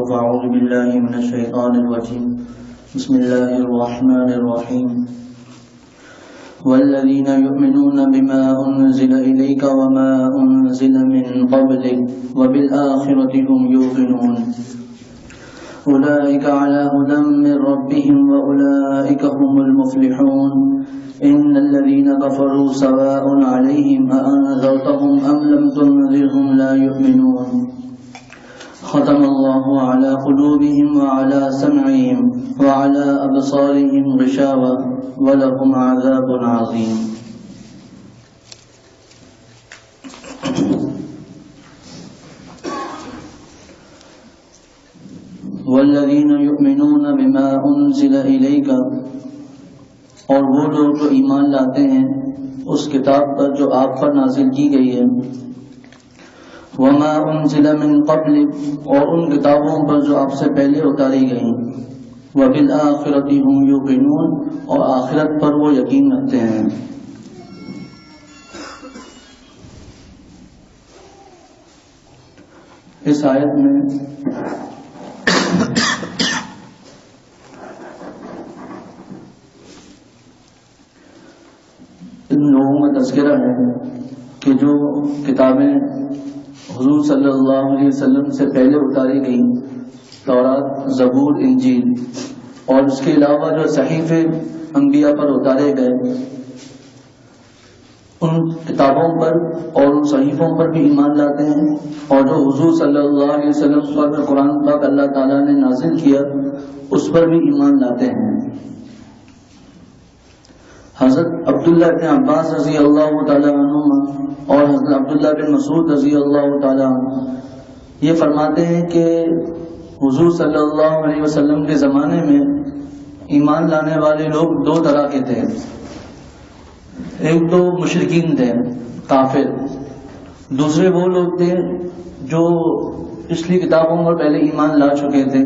فأعوذ بالله من الشيطان الرجيم بسم الله الرحمن الرحيم والذين يؤمنون بما أنزل إليك وما أنزل من قبلك وبالآخرة هم يوقنون أولئك على هدى من ربهم وأولئك هم المفلحون إن الذين كفروا سواء عليهم أأنذرتهم أم لم تنذرهم لا يؤمنون ختم الله على قلوبهم وعلى سمعهم وعلى أبصارهم غشاوة ولهم عذاب عظيم. والذین یؤمنون بما انزل الیک، اور وہ لوگ جو ایمان لاتے ہیں اس کتاب پر جو آپ پر نازل کی گئی ہے، وما انزل من قبل، اور ان کتابوں پر جو آپ سے پہلے اتاری گئیں، وبالآخرۃ هم یوقنون، اور آخرت پر وہ یقین رکھتے ہیں. اس آیت میں ان لوگوں کا تذکرہ ہے کہ جو کتابیں حضور صلی اللہ علیہ وسلم سے پہلے اتاری گئیں، تورات، زبور، انجیل، اور اس کے علاوہ جو صحیفے انبیاء پر اتارے گئے، ان کتابوں پر اور ان صحیفوں پر بھی ایمان لاتے ہیں، اور جو حضور صلی اللہ علیہ وسلم پر قرآن پاک اللہ تعالیٰ نے نازل کیا اس پر بھی ایمان لاتے ہیں. حضرت عبداللہ بن عباس رضی اللہ تعالیٰ عنہما اور حضرت عبداللہ بن مسعود رضی اللہ تعالیٰ عنہ یہ فرماتے ہیں کہ حضور صلی اللہ علیہ وسلم کے زمانے میں ایمان لانے والے لوگ دو طرح کے تھے. ایک تو مشرکین تھے، کافر. دوسرے وہ لوگ تھے جو پچھلی کتابوں پر پہلے ایمان لا چکے تھے،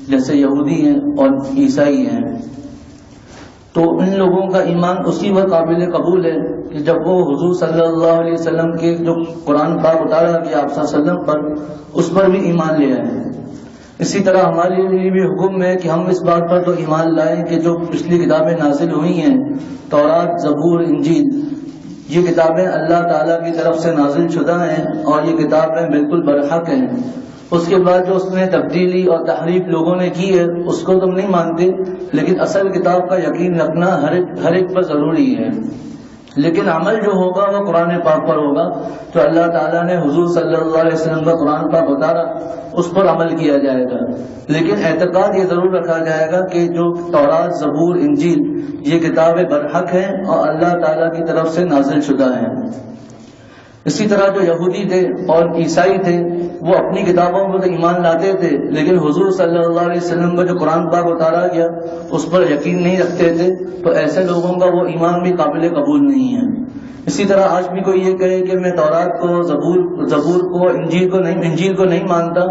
جیسے یہودی ہیں اور عیسائی ہیں. تو ان لوگوں کا ایمان اسی وقت قابل قبول ہے کہ جب وہ حضور صلی اللہ علیہ وسلم کے جو قرآن پاک اتارا گیا آپ صلی اللہ علیہ وسلم پر، اس پر بھی ایمان لے آئے. اسی طرح ہمارے لیے بھی حکم ہے کہ ہم اس بات پر تو ایمان لائیں کہ جو پچھلی کتابیں نازل ہوئی ہیں، تورات، زبور، انجیل، یہ کتابیں اللہ تعالیٰ کی طرف سے نازل شدہ ہیں اور یہ کتابیں بالکل برحق ہیں. اس کے بعد جو اس میں تبدیلی اور تحریف لوگوں نے کی ہے اس کو تم نہیں مانتے، لیکن اصل کتاب کا یقین رکھنا ہر ایک پر ضروری ہے. لیکن عمل جو ہوگا وہ قرآن پاک پر ہوگا. تو اللہ تعالیٰ نے حضور صلی اللہ علیہ وسلم کا قرآن پاک اتارا، اس پر عمل کیا جائے گا. لیکن اعتقاد یہ ضرور رکھا جائے گا کہ جو تورات، زبور، انجیل یہ کتابیں برحق ہیں اور اللہ تعالیٰ کی طرف سے نازل شدہ ہیں. اسی طرح جو یہودی تھے اور عیسائی تھے وہ اپنی کتابوں پر تو ایمان لاتے تھے، لیکن حضور صلی اللہ علیہ وسلم کا جو قرآن پاک اتارا گیا اس پر یقین نہیں رکھتے تھے. تو ایسے لوگوں کا وہ ایمان بھی قابل قبول نہیں ہے. اسی طرح آج بھی کوئی یہ کہے کہ میں تورات کو، زبور کو، انجیل کو نہیں مانتا،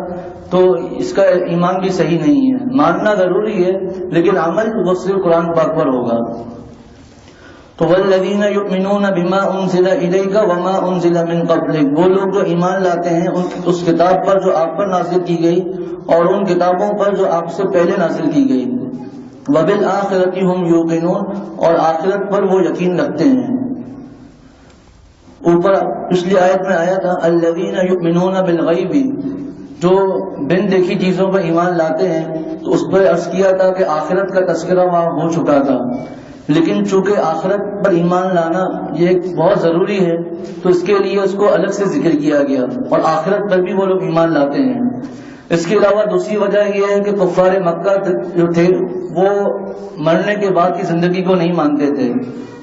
تو اس کا ایمان بھی صحیح نہیں ہے. ماننا ضروری ہے لیکن عمل وہ صرف قرآن پاک پر ہوگا. تو والذین یؤمنون بما انزل الیک وما انزل من قبلک، وہ لوگ جو ایمان لاتے ہیں اس کتاب پر جو آپ پر نازل کی گئی اور ان کتابوں پر جو آپ سے پہلے نازل کی گئی، وبالآخرۃ هم یوقنون، اور آخرت پر وہ یقین رکھتے ہیں. اوپر پچھلی آیت میں آیا تھا الذین یؤمنون بالغیب، جو بن دیکھی چیزوں پر ایمان لاتے ہیں. تو اس پر عرض کیا تھا کہ آخرت کا تذکرہ وہاں ہو چکا تھا، لیکن چونکہ آخرت پر ایمان لانا یہ بہت ضروری ہے تو اس کے لیے اس کو الگ سے ذکر کیا گیا، اور آخرت پر بھی وہ لوگ ایمان لاتے ہیں. اس کے علاوہ دوسری وجہ یہ ہے کہ کفار مکہ جو تھے وہ مرنے کے بعد کی زندگی کو نہیں مانتے تھے.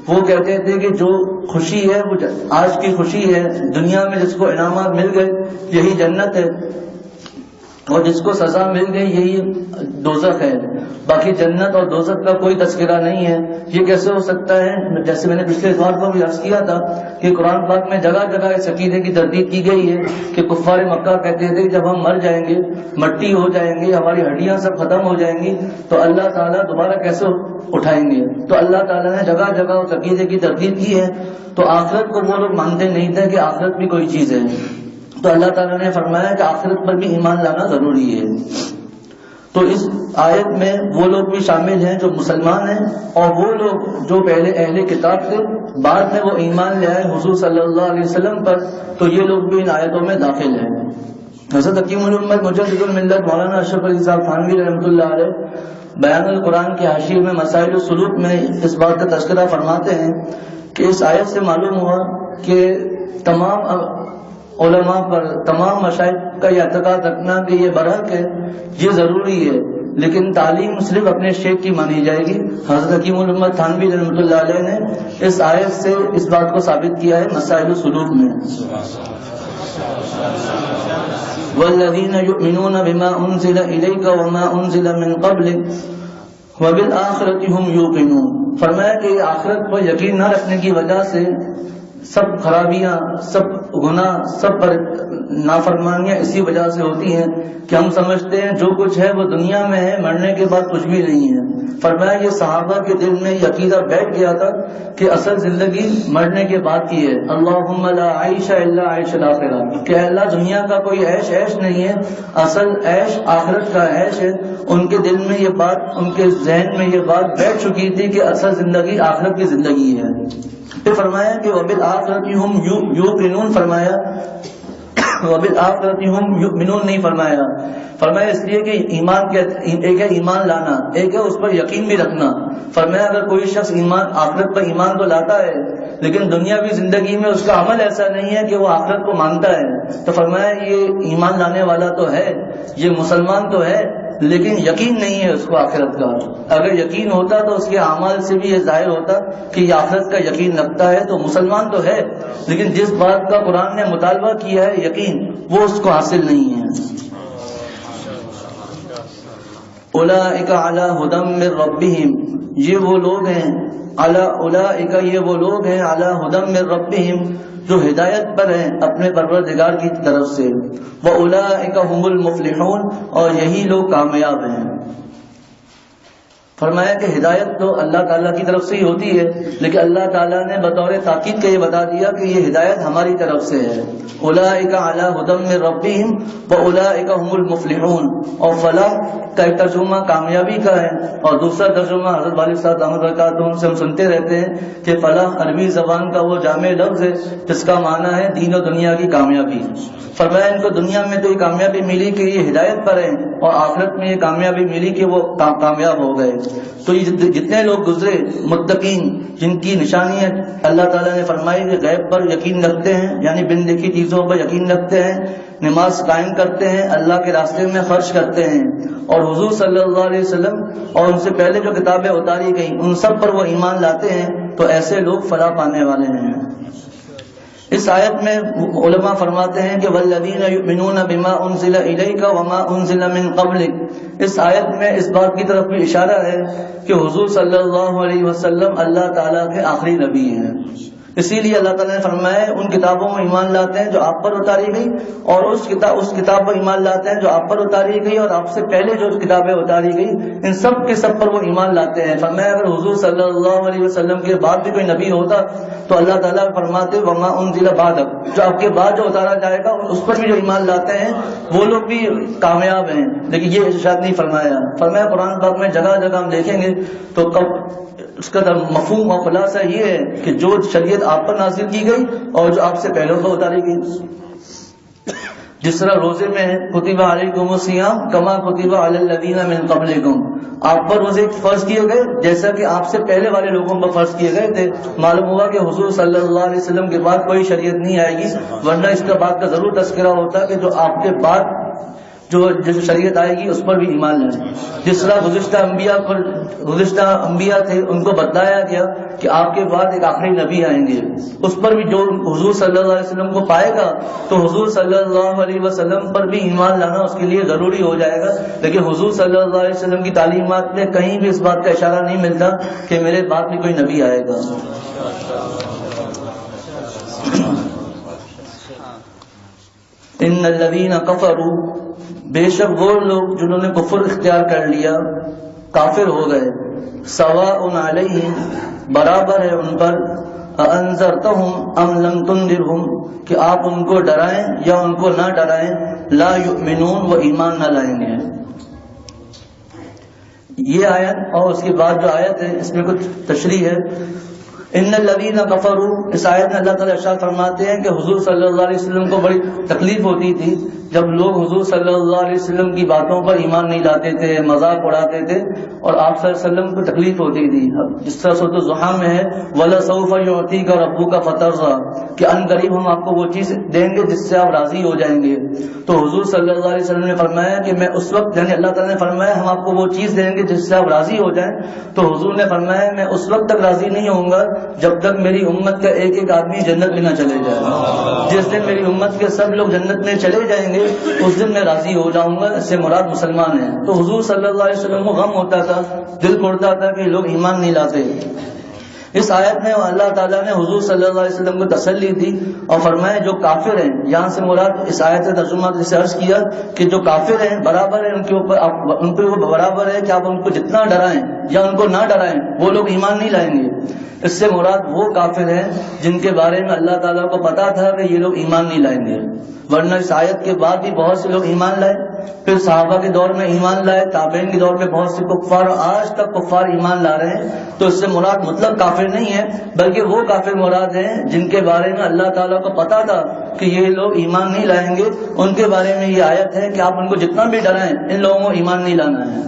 وہ کہتے تھے کہ جو خوشی ہے وہ آج کی خوشی ہے، دنیا میں جس کو انعامات مل گئے یہی جنت ہے، اور جس کو سزا مل گئی یہی دوزخ ہے. باقی جنت اور دوزخ کا کوئی تذکرہ نہیں ہے. یہ کیسے ہو سکتا ہے؟ جیسے میں نے پچھلے بار پر بھی عرض کیا تھا کہ قرآن پاک میں جگہ جگہ اس عقیدے کی تردید کی گئی ہے کہ کفار مکہ کہتے تھے جب ہم مر جائیں گے، مٹی ہو جائیں گے، ہماری ہڈیاں سب ختم ہو جائیں گی تو اللہ تعالیٰ دوبارہ کیسے اٹھائیں گے. تو اللہ تعالیٰ نے جگہ جگہ اس عقیدے کی تردید کی ہے. تو آخرت کو وہ لوگ مانتے نہیں تھے کہ آخرت بھی کوئی چیز ہے. تو اللہ تعالیٰ نے فرمایا کہ آخرت پر بھی ایمان لانا ضروری ہے. تو اس آیت میں وہ لوگ بھی شامل ہیں جو مسلمان ہیں، اور وہ لوگ جو پہلے اہل کتاب تھے بعد میں وہ ایمان لے آئے حضور صلی اللہ علیہ وسلم پر، تو یہ لوگ بھی ان آیتوں میں داخل ہیں۔ حضرت حکیم الامت مجدد الملت مولانا اشرف علی صاحب تھانوی رحمۃ اللہ علیہ بیان القرآن کے حاشیے میں مسائل السلوک میں اس بات کا تذکرہ فرماتے ہیں کہ اس آیت سے معلوم ہوا کہ تمام علماء پر، تمام مشائخ کا یہ اعتقاد رکھنا کہ یہ برحق ہے، یہ ضروری ہے، لیکن تعلیم صرف اپنے شیخ کی مانی جائے گی۔ حضرت حکیم الامت تھانوی رحمۃ اللہ علیہ نے اس آیت سے اس بات کو ثابت کیا ہے مسائل السلوک میں۔ والذین یؤمنون بما انزل الیک وما انزل من قبلک وبالآخرۃ ہم یوقنون، فرمایا کہ آخرت پر یقین نہ رکھنے کی وجہ سے سب خرابیاں، سب گناہ، سب پر نافرمانیاں اسی وجہ سے ہوتی ہیں کہ ہم سمجھتے ہیں جو کچھ ہے وہ دنیا میں ہے، مرنے کے بعد کچھ بھی نہیں ہے۔ فرمایا یہ صحابہ کے دل میں یہ عقیدہ بیٹھ گیا تھا کہ اصل زندگی مرنے کے بعد کی ہے۔ اللہم لا عیش الا عیش الاخرہ، کہ اللہ دنیا کا کوئی عیش نہیں ہے، اصل عیش آخرت کا عیش ہے۔ ان کے دل میں یہ بات، ان کے ذہن میں یہ بات بیٹھ چکی تھی کہ اصل زندگی آخرت کی زندگی ہے۔ پھر فرمایا کہ وبالآخرۃ ہم یوقنون، فرمایا وبالآخرۃ ہم یؤمنون نہیں فرمایا۔ فرمایا اس لیے کہ ایمان ایک ہے ایمان لانا، ایک ہے اس پر یقین بھی رکھنا۔ فرمایا اگر کوئی شخص آخرت پر ایمان تو لاتا ہے لیکن دنیاوی زندگی میں اس کا عمل ایسا نہیں ہے کہ وہ آخرت کو مانتا ہے، تو فرمایا یہ ایمان لانے والا تو ہے، یہ مسلمان تو ہے، لیکن یقین نہیں ہے اس کو آخرت کا۔ اگر یقین ہوتا تو اس کے اعمال سے بھی یہ ظاہر ہوتا کہ یہ آخرت کا یقین رکھتا ہے، تو مسلمان تو ہے لیکن جس بات کا قرآن نے مطالبہ کیا ہے یقین، وہ اس کو حاصل نہیں ہے۔ اولئک علی ھدی من ربہم، یہ وہ لوگ ہیں، اولئک یہ وہ لوگ ہیں علی ھدی من ربہم جو ہدایت پر ہیں اپنے پروردگار کی طرف سے، وَأُولَئِكَ هُمُ الْمُفْلِحُونَ، اور یہی لوگ کامیاب ہیں۔ فرمایا کہ ہدایت تو اللہ تعالیٰ کی طرف سے ہی ہوتی ہے، لیکن اللہ تعالیٰ نے بطور تاکید کے یہ بتا دیا کہ یہ ہدایت ہماری طرف سے ہے۔ اولئک علی ھدی من ربہم واولئک هم المفلحون، اور فلاح کا ایک ترجمہ کامیابی کا ہے، اور دوسرا ترجمہ حضرت والد صاحب دامت برکاتہم سے ہم سنتے رہتے ہیں کہ فلاح عربی زبان کا وہ جامع لفظ ہے جس کا معنی ہے دین و دنیا کی کامیابی۔ فرمایا ان کو دنیا میں تو یہ کامیابی ملی کہ یہ ہدایت پر ہیں، اور آخرت میں یہ کامیابی ملی کہ وہ کامیاب ہو گئے۔ تو یہ جتنے لوگ گزرے متقین، جن کی نشانیاں اللہ تعالیٰ نے فرمائی کہ غیب پر یقین رکھتے ہیں، یعنی بن دیکھی چیزوں پر یقین رکھتے ہیں، نماز قائم کرتے ہیں، اللہ کے راستے میں خرچ کرتے ہیں، اور حضور صلی اللہ علیہ وسلم اور ان سے پہلے جو کتابیں اتاری گئیں ان سب پر وہ ایمان لاتے ہیں، تو ایسے لوگ فلاح پانے والے ہیں۔ اس آیت میں علماء فرماتے ہیں کہ والذین یؤمنون بما انزل الیک وما انزل من قبلک، اس آیت میں اس بات کی طرف بھی اشارہ ہے کہ حضور صلی اللہ علیہ وسلم اللہ تعالیٰ کے آخری نبی ہیں۔ اسی لیے اللہ تعالیٰ نے فرمایا ان کتابوں میں ایمان لاتے ہیں جو آپ پر اتاری گئی، اور اس کتاب پر ایمان لاتے ہیں جو آپ پر اتاری گئی اور آپ سے پہلے جو کتابیں اتاری گئی، ان سب کے سب پر وہ ایمان لاتے ہیں۔ فرمایا اگر حضور صلی اللہ علیہ وسلم کے بعد بھی کوئی نبی ہوتا تو اللہ تعالیٰ فرماتے وما انزل بعدک، جو آپ کے بعد جو اتارا جائے گا اس پر بھی جو ایمان لاتے ہیں وہ لوگ بھی کامیاب ہیں، لیکن یہ ارشاد نہیں فرمایا۔ فرمایا قرآن پاک میں جگہ جگہ ہم دیکھیں گے تو اس کا مفہوم اور خلاصہ یہ ہے کہ جو شریعت آپ پر نازل کی گئی اور جو آپ سے پہلے پر اتاری گئی، جس طرح روزے میں ہے کتب علیکم الصیام کما کتب علی الذین من قبلکم، آپ پر روزے فرض کیے گئے جیسا کہ آپ سے پہلے والے لوگوں پر فرض کیے گئے تھے۔ معلوم ہوا کہ حضور صلی اللہ علیہ وسلم کے بعد کوئی شریعت نہیں آئے گی، ورنہ اس کا بات کا ضرور تذکرہ ہوتا کہ جو آپ کے بعد جو شریعت آئے گی اس پر بھی ایمان لائیں۔ جس طرح گزشتہ انبیاء تھے ان کو بتلایا گیا کہ آپ کے بعد ایک آخری نبی آئیں گے، اس پر بھی جو حضور صلی اللہ علیہ وسلم کو پائے گا تو حضور صلی اللہ علیہ وسلم پر بھی ایمان لانا اس کے لیے ضروری ہو جائے گا۔ لیکن حضور صلی اللہ علیہ وسلم کی تعلیمات میں کہیں بھی اس بات کا اشارہ نہیں ملتا کہ میرے بعد بھی کوئی نبی آئے گا۔ ان الذین کفروا، بے شک وہ لوگ جنہوں نے کفر اختیار کر لیا، کافر ہو گئے، سواء علیہم، برابر ہے ان پر، انذرتہم ام لم تنذرہم، کہ آپ ان کو ڈرائیں یا ان کو نہ ڈرائیں، لا یؤمنون، وہ ایمان نہ لائیں گے۔ یہ آیت اور اس کے بعد جو آیت ہے اس میں کچھ تشریح ہے. ان الذین کفروا، اس آیت میں اللہ تعالیٰ ارشاد فرماتے ہیں کہ حضور صلی اللہ علیہ وسلم کو بڑی تکلیف ہوتی تھی جب لوگ حضور صلی اللہ علیہ وسلم کی باتوں پر ایمان نہیں لاتے تھے، مذاق اڑاتے تھے، اور آپ صلی اللہ علیہ وسلم کو تکلیف ہوتی تھی. جس طرح سورۃ الضحیٰ میں ہے وَلَسَوْفَ يُعْطِيكَ رَبُّكَ فَتَرْضَىٰ، کہ ان قریب ہم آپ کو وہ چیز دیں گے جس سے آپ راضی ہو جائیں گے. تو حضور صلی اللہ علیہ وسلم نے فرمایا کہ میں اس وقت، یعنی اللہ تعالیٰ نے فرمایا ہم آپ کو وہ چیز دیں گے جس سے آپ راضی ہو جائیں. تو حضور نے فرمایا میں اس وقت تک راضی نہیں ہوں گا جب تک میری امت کا ایک ایک آدمی جنت میں نہ چلے جائے. جس دن میری امت کے سب لوگ جنت میں چلے جائیں گے اس دن میں راضی ہو جاؤں گا. اس سے مراد مسلمان ہیں. تو حضور صلی اللہ علیہ وسلم کو غم ہوتا تھا، دل پھوڑتا تھا کہ لوگ ایمان نہیں لاتے. اس آیت میں اللہ تعالیٰ نے حضور صلی اللہ علیہ وسلم کو تسلی دی اور فرمایا جو کافر ہیں، یہاں سے مراد اس آیت سے ترجمہ جسے عرض کیا کہ جو کافر ہیں برابر ہے ان کے اوپر، ان پہ وہ برابر ہے کہ آپ ان کو جتنا ڈرائیں یا ان کو نہ ڈرائیں وہ لوگ ایمان نہیں لائیں گے. اس سے مراد وہ کافر ہیں جن کے بارے میں اللہ تعالیٰ کو پتا تھا کہ یہ لوگ ایمان نہیں لائیں گے. ورنہ اس آیت کے بعد بھی بہت سے لوگ ایمان لائے، پھر صحابہ کے دور میں ایمان لائے، تابعین کے دور میں بہت سے کفار، اور آج تک کفار ایمان لا رہے ہیں. تو اس سے مراد مطلق کافر نہیں ہے بلکہ وہ کافر مراد ہیں جن کے بارے میں اللہ تعالیٰ کو پتا تھا کہ یہ لوگ ایمان نہیں لائیں گے. ان کے بارے میں یہ آیت ہے کہ آپ ان کو جتنا بھی ڈرائیں ان لوگوں کو ایمان نہیں لانا ہے.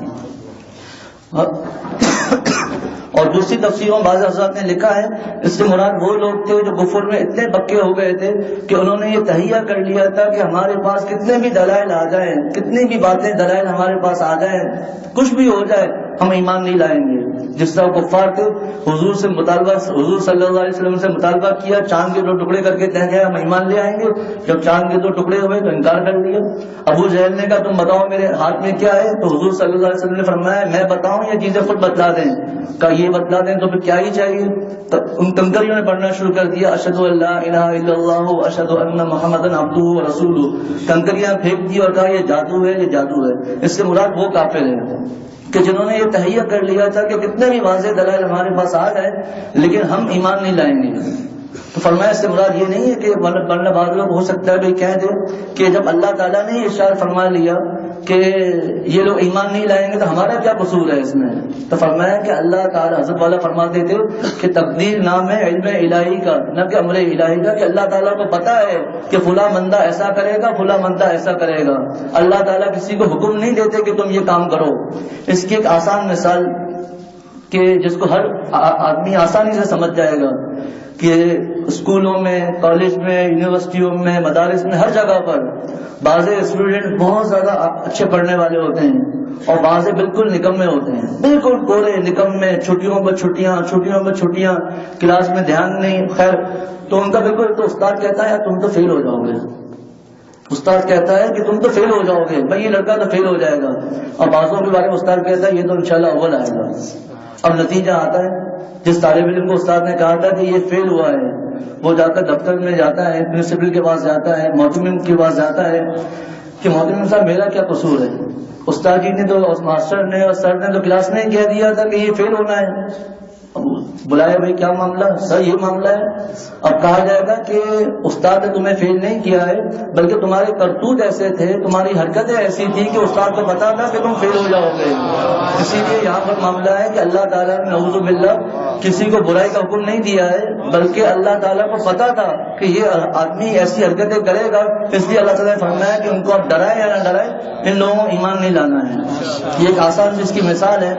اور دوسری تفسیروں بعض حضرات نے لکھا ہے اس سے مراد وہ لوگ تھے جو کفر میں اتنے پکے ہو گئے تھے کہ انہوں نے یہ تہیہ کر لیا تھا کہ ہمارے پاس کتنے بھی دلائل آ جائیں، کتنی بھی باتیں دلائل ہمارے پاس آ جائیں، کچھ بھی ہو جائے ہم ایمان نہیں لائیں گے. جس طرح کفار تھے حضور سے مطالبہ، حضور صلی اللہ علیہ وسلم سے مطالبہ کیا، چاند کے 2 ٹکڑے کر کے کہہ گئے ہم ایمان لے آئیں گے. جب چاند کے 2 ٹکڑے ہوئے تو انکار کر دیا. ابو جہل نے کہا تم بتاؤ میرے ہاتھ میں کیا ہے، تو حضور صلی اللہ علیہ وسلم نے فرمایا میں بتاؤں یا چیزیں خود بتلا دیں. کہا یہ بتلا دیں تو پھر کیا ہی چاہیے. ان کنکریوں نے پڑھنا شروع کر دیا اشہد ان لا الہ الا اللہ اشہد ان محمدا عبدہ ورسولہ. کنکریاں پھینک دی اور کہا یہ جادو ہے، یہ جادو ہے. اس سے مراد وہ کافر ہیں کہ جنہوں نے یہ تہیہ کر لیا تھا کہ کتنے بھی واضح دلائل ہمارے پاس آ جائے لیکن ہم ایمان نہیں لائیں گے. تو فرمایا اس سے مراد یہ نہیں ہے کہ ورنہ بعض لوگ ہو سکتا ہے بھائی کہہ دے کہ جب اللہ تعالیٰ نے ارشاد فرما لیا کہ یہ لوگ ایمان نہیں لائیں گے تو ہمارا کیا قصور ہے اس میں. تو فرمایا کہ اللہ تعالیٰ حضرت والا فرماتے تھے کہ تقدیر نام ہے علم الہی کا، نہ کہ امر الہی کا، کہ اللہ تعالیٰ کو پتا ہے کہ فلاں بندہ ایسا کرے گا، فلاں بندہ ایسا کرے گا. اللہ تعالیٰ کسی کو حکم نہیں دیتے کہ تم یہ کام کرو. اس کی ایک آسان مثال کہ جس کو ہر آدمی آسانی سے سمجھ جائے گا کہ اسکولوں میں، کالج میں، یونیورسٹیوں میں، مدارس میں، ہر جگہ پر بعض اسٹوڈنٹ بہت زیادہ اچھے پڑھنے والے ہوتے ہیں اور بعض بالکل نکمے ہوتے ہیں، بالکل کورے نکمے، چھٹیوں پر چھٹیاں، کلاس میں دھیان نہیں. خیر تو ان کا بالکل، تو استاد کہتا ہے یار تم تو فیل ہو جاؤ گے. استاد کہتا ہے کہ تم تو فیل ہو جاؤ گے، بھائی یہ لڑکا تو فیل ہو جائے گا. اور بعضوں کے بارے میں استاد کہتا ہے یہ تو انشاءاللہ اول آئے گا. اب نتیجہ آتا ہے جس طالب علم کو استاد نے کہا تھا کہ یہ فیل ہوا ہے، وہ جا کر دفتر میں جاتا ہے، پرنسپل کے پاس جاتا ہے، محتمم کے پاس جاتا ہے کہ محتمم صاحب میرا کیا قصور ہے. استاد جی نے تو، ماسٹر نے اور سر نے تو کلاس میں کہہ دیا تھا کہ یہ فیل ہونا ہے. بلایا بھائی کیا معاملہ؟ سر یہ معاملہ ہے. اب کہا جائے گا کہ استاد نے تمہیں فیل نہیں کیا ہے بلکہ تمہارے کرتوت ایسے تھے، تمہاری حرکتیں ایسی تھی کہ استاد کو پتا تھا کہ تم فیل ہو جاؤ گے. اسی لیے یہاں پر معاملہ ہے کہ اللہ تعالیٰ نے نعوذ باللہ کسی کو برائی کا حکم نہیں دیا ہے بلکہ اللہ تعالیٰ کو پتا تھا کہ یہ آدمی ایسی حرکتیں کرے گا، اس لیے اللہ تعالیٰ نے فرمایا کہ ان کو آپ ڈرائے یا نہ ڈرائے ان لوگوں کو ایمان نہیں لانا ہے. یہ ایک آسان جس کی مثال ہے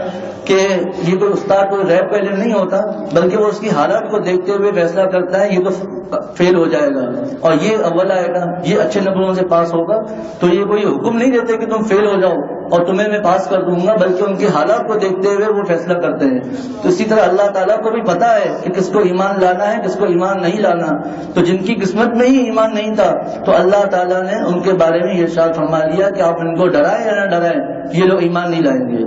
کہ یہ کوئی استاد کوئی ریپ کا علم نہیں ہوتا بلکہ وہ اس کی حالت کو دیکھتے ہوئے فیصلہ کرتا ہے یہ تو فیل ہو جائے گا اور یہ اول آئے گا، یہ اچھے نمبروں سے پاس ہوگا. تو یہ کوئی حکم نہیں دیتے کہ تم فیل ہو جاؤ اور تمہیں میں پاس کر دوں گا بلکہ ان کے حالات کو دیکھتے ہوئے وہ فیصلہ کرتے ہیں. تو اسی طرح اللہ تعالیٰ کو بھی پتا ہے کہ کس کو ایمان لانا ہے، کس کو ایمان نہیں لانا. تو جن کی قسمت میں ہی ایمان نہیں تھا تو اللہ تعالیٰ نے ان کے بارے میں یہ ارشاد فرما لیا کہ آپ ان کو ڈرائیں یا نہ ڈرائیں یہ لوگ ایمان نہیں لائیں گے.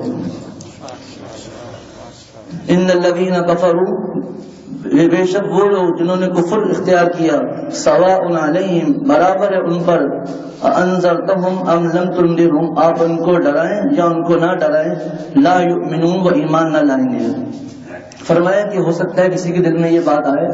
ان الذین کفروا، بے شک وہ لوگ جنہوں نے کفر اختیار کیا، سواء علیہم برابر ہے ان پر، انذرتہم ام لم تنذرہم آپ ان کو ڈرائیں یا ان کو نہ ڈرائیں، لا یؤمنون وہ ایمان نہ لائیں گے. فرمایا کہ ہو سکتا ہے کسی کے دل میں یہ بات آئے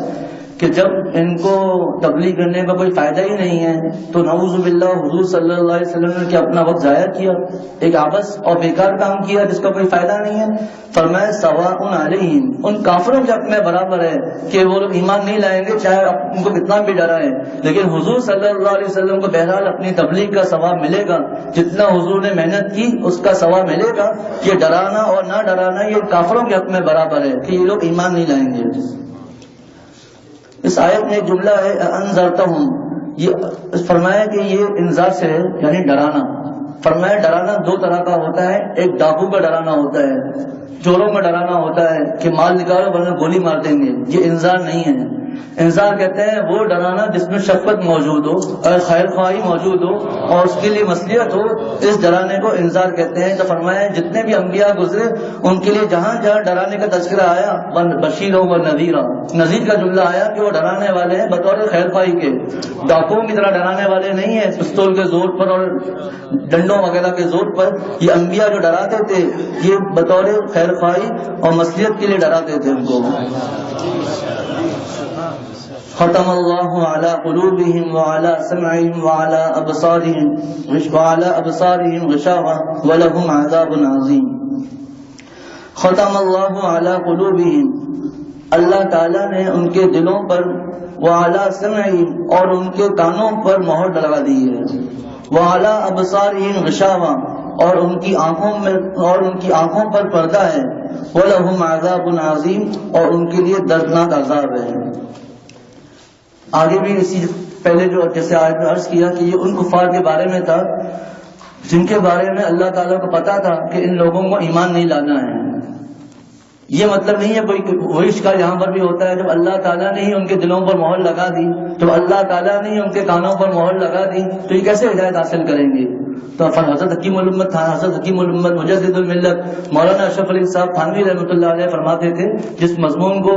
کہ جب ان کو تبلیغ کرنے کا کوئی فائدہ ہی نہیں ہے تو نعوذ باللہ حضور صلی اللہ علیہ وسلم نے کیا اپنا وقت ضائع کیا، ایک عبث اور بیکار کام کیا جس کا کوئی فائدہ نہیں ہے؟ فرمایا سواء علیہم، ان کافروں کے حق میں برابر ہے کہ وہ لوگ ایمان نہیں لائیں گے چاہے ان کو کتنا بھی ڈرائیں، لیکن حضور صلی اللہ علیہ وسلم کو بہرحال اپنی تبلیغ کا ثواب ملے گا، جتنا حضور نے محنت کی اس کا ثواب ملے گا۔ یہ ڈرانا اور نہ ڈرانا یہ کافروں کے حق میں برابر ہے کہ یہ لوگ ایمان نہیں لائیں گے۔ اس آیت میں ایک جملہ ہے انذرتہم، یہ فرمایا کہ یہ انذار سے ہے یعنی ڈرانا۔ فرمایا ڈرانا دو طرح کا ہوتا ہے، ایک ڈاکو کا ڈرانا ہوتا ہے، چوروں کا ڈرانا ہوتا ہے کہ مال نکالو ورنہ گولی مار دیں گے، یہ انذار نہیں ہے۔ انذار کہتے ہیں وہ ڈرانا جس میں شفقت موجود ہو اور خیر خواہی موجود ہو اور اس کے لیے مصلحت ہو، اس ڈرانے کو انذار کہتے ہیں۔ تو فرمایا جتنے بھی انبیاء گزرے ان کے لیے جہاں جہاں ڈرانے کا تذکرہ آیا بشیروں و نذیرا، نذیر کا جملہ آیا کہ وہ ڈرانے والے ہیں بطور خیر خواہی کے، ڈاکوؤں کی طرح ڈرانے والے نہیں ہیں پستول کے زور پر اور ڈنڈوں وغیرہ کے زور پر۔ یہ انبیاء جو ڈراتے تھے یہ بطور خیر خواہی اور مصلحت کے لیے ڈراتے تھے ان کو۔ ختم اللہ علی قلوبہم وعلی سمعہم وعلی ابصارہم غشاوہ ولہم عذاب عظیم۔ ختم اللہ علی قلوبہم، اللہ تعالیٰ نے ان کے دلوں پر، وعلی سمعہم اور ان کے کانوں پر مہر لگا دی ہے، وعلی ابصارہم غشاوہ اور ان کی آنکھوں پر پردہ ہے، ولہم عذاب عظیم اور ان کے لیے دردناک عذاب ہے۔ آگے بھی اسی پہلے جو جیسے آیت میں عرض کیا کہ یہ ان کفار کے بارے میں تھا جن کے بارے میں اللہ تعالیٰ کو پتا تھا کہ ان لوگوں کو ایمان نہیں لانا ہے۔ یہ مطلب نہیں ہے وہی اشکال یہاں پر بھی ہوتا ہے، جب اللہ تعالیٰ نے ہی ان کے دلوں پر مہر لگا دی، جب اللہ تعالیٰ نے ہی ان کے کانوں پر مہر لگا دی تو یہ کیسے ہدایت حاصل کریں گے؟ تو حضرت حکیم الامت مجدد الملت مولانا اشرف علی صاحب تھانوی رحمۃ اللہ علیہ فرماتے تھے، جس مضمون کو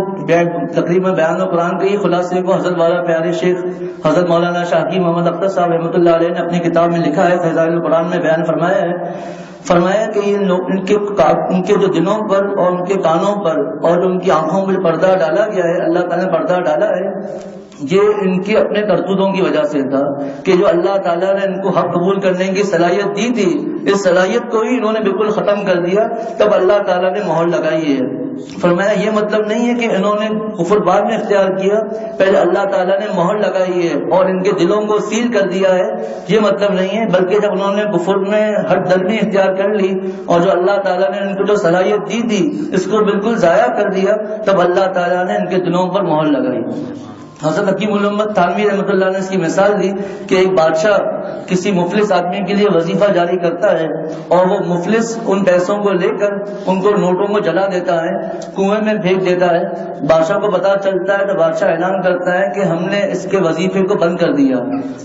تقریباً بیان قرآن کے خلاصے کو حضرت والا پیارے شیخ حضرت مولانا شاہ حکیم محمد اختر صاحب رحمۃ اللہ علیہ نے اپنی کتاب میں لکھا ہے، فضائل القرآن میں بیان فرمایا ہے۔ فرمایا کہ ان کے جو دلوں پر اور ان کے کانوں پر اور ان کی آنکھوں پر پردہ ڈالا گیا ہے، اللہ تعالیٰ نے پردہ ڈالا ہے، یہ ان کے اپنے کرتوتوں کی وجہ سے تھا کہ جو اللہ تعالیٰ نے ان کو حق قبول کرنے کی صلاحیت دی تھی، اس صلاحیت کو ہی انہوں نے بالکل ختم کر دیا، تب اللہ تعالیٰ نے مہر لگائی ہے۔ فرمایا یہ مطلب نہیں ہے کہ انہوں نے کفر بعد میں اختیار کیا، پہلے اللہ تعالیٰ نے مہر لگائی ہے اور ان کے دلوں کو سیل کر دیا ہے، یہ مطلب نہیں ہے، بلکہ جب انہوں نے کفر میں ہر درمی اختیار کر لی اور جو اللہ تعالیٰ نے ان کو جو صلاحیت دی تھی اس کو بالکل ضائع کر دیا، تب اللہ تعالیٰ نے ان کے دلوں پر مہر لگائی۔ حضرت حکیم الامت تھانوی رحمۃ اللہ نے اس کی مثال دی کہ ایک بادشاہ کسی مفلس آدمی کے لیے وظیفہ جاری کرتا ہے اور وہ مفلس ان پیسوں کو لے کر ان کو نوٹوں کو جلا دیتا ہے، کنویں میں پھینک دیتا ہے۔ بادشاہ کو پتہ چلتا ہے تو بادشاہ اعلان کرتا ہے کہ ہم نے اس کے وظیفے کو بند کر دیا،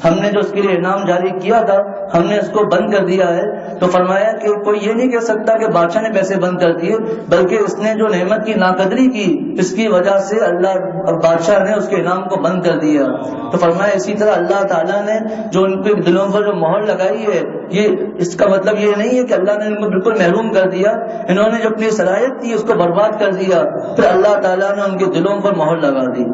ہم نے جو اس کے لیے انعام جاری کیا تھا ہم نے اس کو بند کر دیا ہے۔ تو فرمایا کہ کوئی یہ نہیں کہہ سکتا کہ بادشاہ نے پیسے بند کر دیے، بلکہ اس نے جو نعمت کی ناقدری کی اس کی وجہ سے اللہ بادشاہ نے اس کے انعام کو بند کر دیا۔ تو فرمایا اسی طرح اللہ تعالیٰ نے جو ان کے دلوں پر جو مہر لگائی ہے، یہ اس کا مطلب یہ نہیں ہے کہ اللہ نے ان کو بالکل محروم کر دیا، انہوں نے جو اپنی صلاحیت تھی اس کو برباد کر دیا، پھر اللہ تعالیٰ نے ان کے دلوں پر مہر لگا دی۔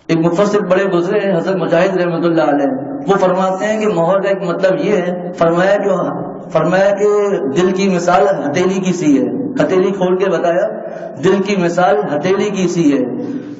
ایک مفسر بڑے گزرے ہیں حضرت مجاہد رحمۃ اللہ علیہ، وہ فرماتے ہیں کہ مہر کا ایک مطلب یہ ہے، فرمایا کہ دل کی مثال ہتھیلی کی سی ہے، ہتھیلی کھول کے بتایا دل کی مثال ہتھیلی کی سی ہے۔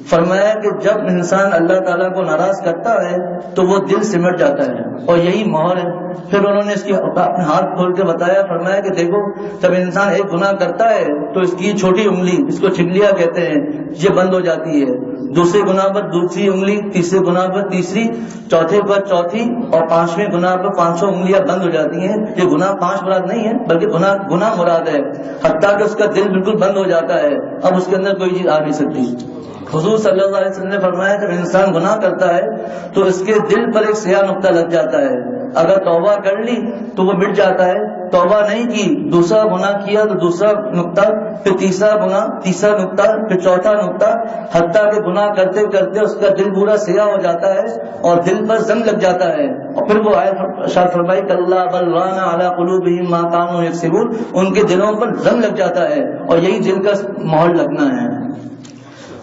فرمایا کہ جب انسان اللہ تعالیٰ کو ناراض کرتا ہے تو وہ دل سمٹ جاتا ہے اور یہی مہر ہے۔ پھر انہوں نے اس کی اپنے ہاتھ کھول کے بتایا، فرمایا کہ دیکھو جب انسان ایک گناہ کرتا ہے تو اس کی چھوٹی انگلی، اس کو چھگلیاں کہتے ہیں، یہ بند ہو جاتی ہے، دوسرے گناہ پر دوسری انگلی، تیسرے گناہ پر تیسری، چوتھے پر چوتھی اور پانچویں گناہ پر پانچوں انگلیاں بند ہو جاتی ہیں۔ یہ گناہ پانچ مراد نہیں ہے بلکہ گناہ مراد ہے، حتیٰ کہ اس کا دل بالکل بند ہو جاتا ہے، اب اس کے اندر کوئی چیز آ نہیں سکتی۔ حضور صلی اللہ علیہ وسلم نے فرمایا جب انسان گناہ کرتا ہے تو اس کے دل پر ایک سیاہ نقطہ لگ جاتا ہے، اگر توبہ کر لی تو وہ مٹ جاتا ہے، توبہ نہیں کی دوسرا گناہ کیا تو دوسرا نقطہ، پھر تیسرا گناہ، تیسرا نقطہ، پھر چوتھا نقطہ، حتیٰ کہ گناہ کرتے کرتے اس کا دل پورا سیاہ ہو جاتا ہے اور دل پر زنگ لگ جاتا ہے، اور پھر وہ آیت ارشاد فرمائی کلا بل ران علی قلوبہم ما کانوا یکسبون، ان کے دلوں پر زنگ لگ جاتا ہے اور یہی دل کا مہر لگنا ہے۔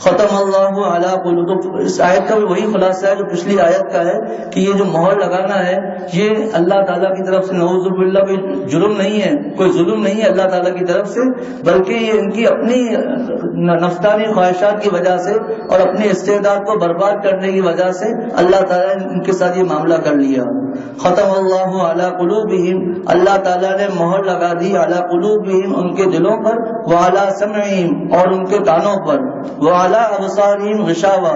ختم اللہ علی قلوب. تو اس آیت کا بھی وہی خلاصہ ہے جو پچھلی آیت کا ہے کہ یہ جو مہر لگانا ہے یہ اللہ تعالیٰ کی طرف سے نعوذ باللہ کوئی جرم نہیں ہے, کوئی ظلم نہیں ہے اللہ تعالیٰ کی طرف سے, بلکہ یہ ان کی اپنی نفسانی خواہشات کی وجہ سے اور اپنے استعداد کو برباد کرنے کی وجہ سے اللہ تعالیٰ نے ان کے ساتھ یہ معاملہ کر لیا. ختم اللہ علی قلوبہم, اللہ تعالیٰ نے مہر لگا دی علی قلوبہم ان کے دلوں پر, وعلی سمعہم اور ان کے کانوں پر, وعلی ابصارہم غشاوہ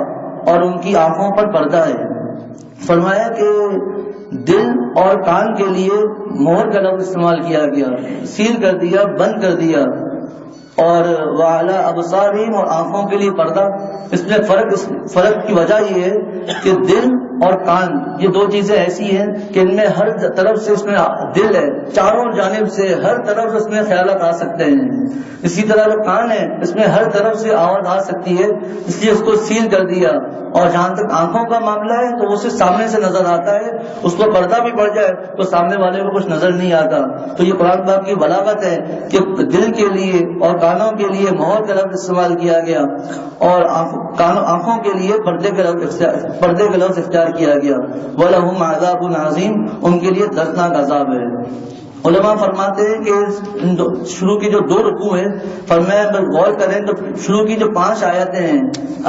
اور ان کی آنکھوں پر پردہ ہے. فرمایا کہ دل اور کان کے لیے مہر کا لفظ استعمال کیا گیا, سیل کر دیا, بند کر دیا, اور وعلی ابصارہم اور آنکھوں کے لیے پردہ. اس میں فرق کی وجہ یہ ہے کہ دل اور کان یہ دو چیزیں ایسی ہیں کہ ان میں ہر طرف سے اس میں دل ہے, چاروں جانب سے ہر طرف سے اس میں خیالات آ سکتے ہیں. اسی طرح جو کان ہے اس میں ہر طرف سے آواز آ سکتی ہے, اس لیے اس کو سیل کر دیا. اور جہاں تک آنکھوں کا معاملہ ہے تو وہ صرف سامنے سے نظر آتا ہے, اس کو پردہ بھی پڑ جائے تو سامنے والے کو کچھ نظر نہیں آتا. تو یہ قرآن پاک کی بلاغت ہے کہ دل کے لیے اور کانوں کے لیے مہر کا لفظ استعمال کیا گیا, اور آنکھوں کے لیے پردے کا لفظ اختیار کیا گیا. وَلَهُمْ عَذَابٌ عَظِيمٌ, ان کے لیے دردناک عذاب ہے. علماء فرماتے ہیں کہ شروع کی جو 2 رکوع ہیں, فرمایا اگر غور کریں تو شروع کی جو 5 آیتیں ہیں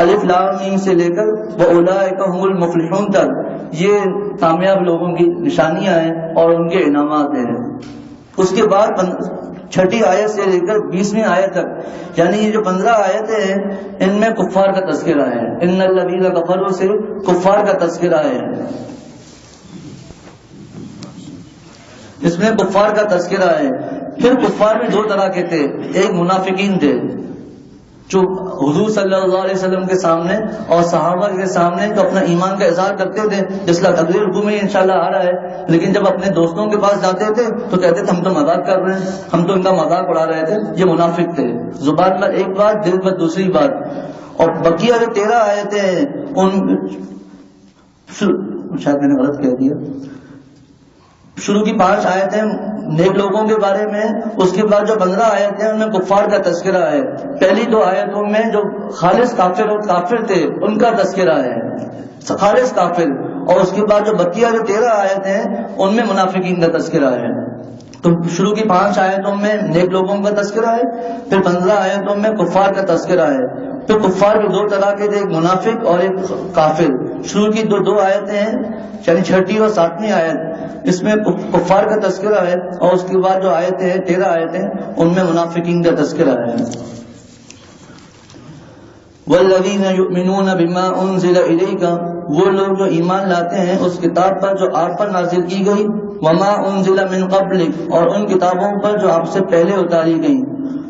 الف لام میم سے لے کر وَأُولَٰئِكَ هُمُ الْمُفْلِحُونَ تک, یہ کامیاب لوگوں کی نشانیاں ہیں اور ان کے انعامات ہیں. اس کے بعد 6 آیت سے لے کر 20ویں آیت تک, یعنی یہ جو 15 آیتیں ہیں ان میں کفار کا تذکرہ ہے. ان الذین کفروا سے کفار کا تذکرہ ہے. اس میں کفار کا تذکرہ ہے. پھر کفار میں 2 طرح کے تھے. ایک منافقین تھے جو حضور صلی اللہ علیہ وسلم کے سامنے اور صحابہ کے سامنے تو اپنا ایمان کا اظہار کرتے تھے, جس کا اگلے رکوع میں انشاءاللہ آ رہا ہے, لیکن جب اپنے دوستوں کے پاس جاتے تھے تو کہتے تھے ہم تو مذاق کر رہے ہیں, ہم تو ان کا مذاق اڑا رہے تھے. یہ منافق تھے, زبان پر ایک بات دل پر دوسری بات. اور بقیہ جو 13 آیتیں ہیں ان شاید میں نے غلط کہہ دیا, شروع کی 5 آیتیں نیک لوگوں کے بارے میں, اس کے بعد جو 15 آیتیں ہیں ان میں کفار کا تذکرہ ہے. پہلی 2 آیتوں میں جو خالص کافر تھے ان کا تذکرہ ہے, خالص کافر, اور اس کے بعد جو بقیہ جو 13 آیتیں ہیں ان میں منافقین کا تذکرہ ہے. تو شروع کی 5 آیتوں میں نیک لوگوں کا تذکرہ ہے, پھر 15 آیتوں میں کفار کا تذکرہ ہے. پھر کفار کے 2 طرح کے تھے, ایک منافق اور ایک کافر. شروع کی 2 آیتیں ہیں یعنی 6 اور 7ویں آیت, اس میں کفار کا تذکرہ ہے, اور اس کے بعد جو آیتیں ہیں 13 آیتیں ان میں منافقین کا تذکرہ ہے. والذین یؤمنون بما انزل الیک, وہ لوگ جو ایمان لاتے ہیں اس کتاب پر جو آپ پر نازل کی گئی, وما انزل من قبلک, اور ان کتابوں پر جو آپ سے پہلے اتاری گئی,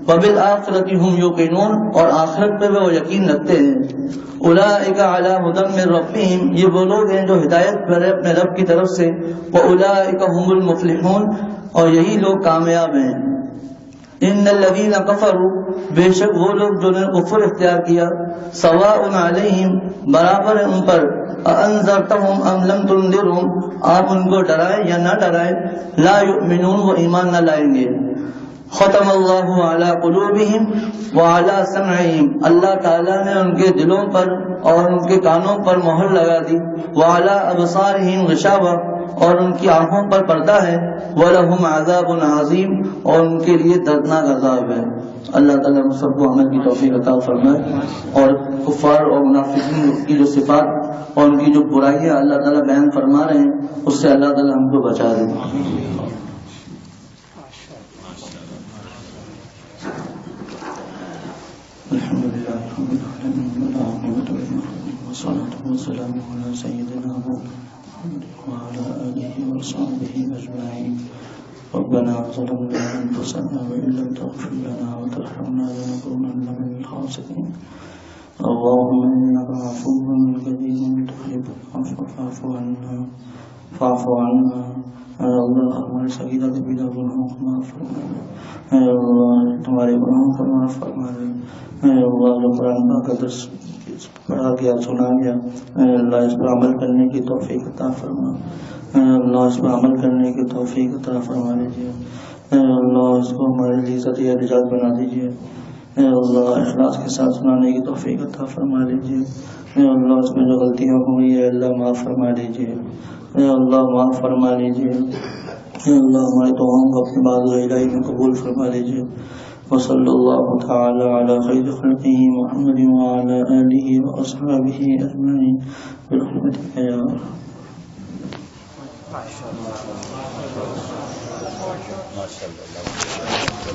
وبالآخرۃ هم یوقنون, اور آخرت پہ وہ یقین رکھتے ہیں. اولئک علی ھدی من ربہم, یہ وہ لوگ ہیں جو ہدایت پر ہے اپنے رب کی طرف سے. واولئک هم المفلحون, اور یہی لوگ کامیاب ہیں. ان الذین کفروا, بے شک وہ لوگ جو نے کفر اختیار کیا, سواء علیہم, برابر ہے ان پر, انذرتہم ام لم تنذرہم, آپ ان کو ڈرائیں یا نہ ڈرائیں, لا یؤمنون, وہ ایمان نہ لائیں گے. ختم اللہ علی قلوبہم وعلی سمعہم, اللہ تعالیٰ نے ان کے دلوں پر اور ان کے کانوں پر مہر لگا دی. وعلی ابصارہم غشاوہ, اور ان کی آنکھوں پر پردہ ہے. وَلَهُمْ عَذَابٌ عَظِيمٌ, اور ان کے لیے دردناک عذاب ہے. اللہ تعالیٰ ہم سب کو عمل کی توفیق عطا فرمائے, اور کفار اور منافقین کی جو صفات اور ان کی جو برائیاں اللہ تعالیٰ بیان فرما رہے ہیں اس سے اللہ تعالیٰ ہم کو بچا دے. الحمدللہ والصلاة والسلام علی سیدنا محمد وعلى آله وصحبه أجمعين. ربنا ظلمنا أنفسنا وإن لم تغفر لنا وترحمنا لنكونن من الخاسرين. اللهم إنك عفو كريم تحب العفو فاعف عنا. اے اللہ ہمارے صغیرہ کبیرہ گناہوں کو معاف فرما. اے اللہ تمہارے گناہوں کو معاف فرما دے. اے اللہ جو قرآن پاک کا درس پڑھا گیا سنا گیا, اے اللہ اس پر عمل کرنے کی توفیق عطا فرما. اے اللہ اس پر عمل کرنے کی توفیق عطا فرما دیجیے. اے اللہ اس کو ہمارے لیے ذریعہ نجات بنا دیجیے. اے اللہ اخلاص کے ساتھ سنانے کی توفیق عطا فرما لیجیے. اے اللہ اس میں جو غلطیاں ہوئی ہے اللہ معاف فرما لیجیے. اے اللہ معاف فرما لیجیے. اے اللہ ہمارے دعاؤں کو اپنی بارگاہ الہی میں قبول فرما لیجیے. وصلی اللہ تعالی علی خیر خلقہ محمد وعلی آلہ واصحابہ اجمعین برحمتک یا ارحم. ماشاء اللہ.